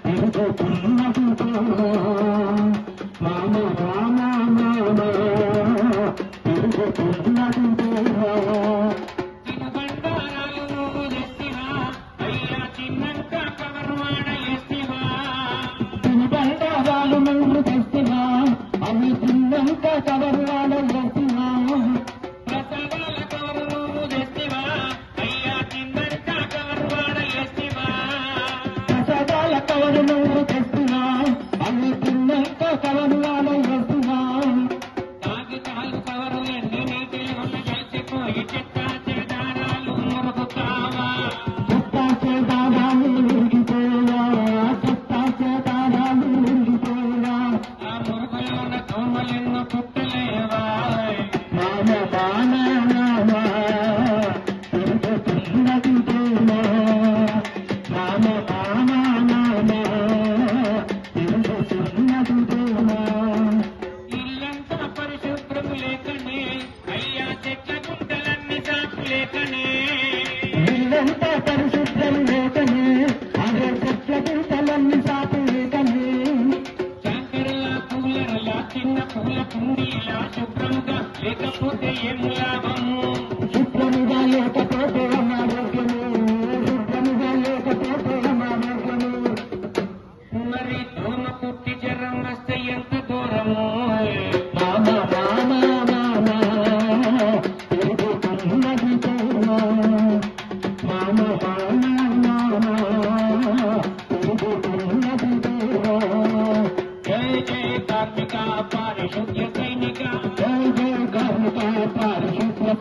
తిరుగుతున్నదితో మామ రామ మామ తిరుగుతున్నదితో తినుబండారాలు నువ్వు తెస్తివా అయ్యా చిన్నంత కవర్వాడ ఎస్తివా తినుబండారాలు నువ్వు తెస్తివా అవి చిన్నంత కవర్వాడ ఎస్తివా ప్రసాదాల కవరు నువ్వు తెస్తివా అయ్యా చిన్నంత కవర్వాడ ఎస్తివా ప్రసాదాల కవరు నువ్వు తెస్తివా అవి చిన్నంత కవర్వాడ ఎస్తివా కాగితాలు కవరు ఎన్ని నీటిలో ఉన్న కలిసిపోయి చెత్త చెదారాలు మురుగుతావా చెత్తా చేదారాలు మురిగిపోయా చెత్తా చేదారాలు మురిగిపోయా ఆ మురుగులోన దోమలెన్నో పుట్టలేవా మామ మామ మామ తిరుగుతున్నదితో మామ మామ మామ తిరుగుతున్నదితో ఇల్లంతా పరిశుభ్రం లేకనే అయ్యా చెట్ల గుంటలన్నీ సాపు లేకనే ఇల్లంతా పరిశుభ్రం లేకనే అదే చెట్ల గుంటలన్నీ సాపు లేకనే శంకరలా పూలరలా చిన్న పూల కుండీలా శుభ్రంగా లేకపోతే ఏం లాభము శుభ్రముగా లేకపోతే అనారోగ్యము శుభ్రముగా లేకపోతే అనారోగ్యము మరి దోమ పుట్టి జ్వరం వస్తే ఎంత దూరము మామ మామ మామ తిరుగుతున్నదితో మామ మామ మామ తిరుగుతున్నదితో జై జై కార్మిక పారిశుద్ధ్య సైనిక జై జై కార్మిక పారిశుద్ధ్య